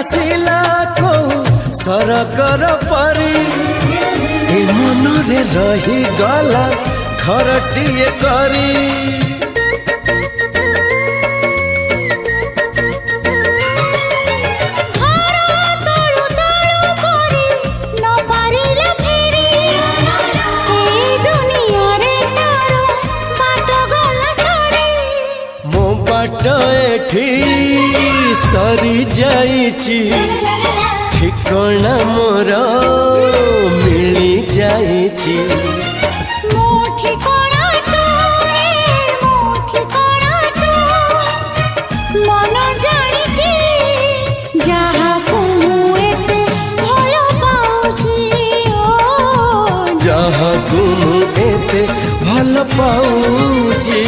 आसिला को सरकर परी ए मनरे रही गला घरटिए करी सरी जाइची ठिकाना मोर मिली जाइची मन जानिची जहाँ को एते भल पाउची जहाँ को एते भल पाउची।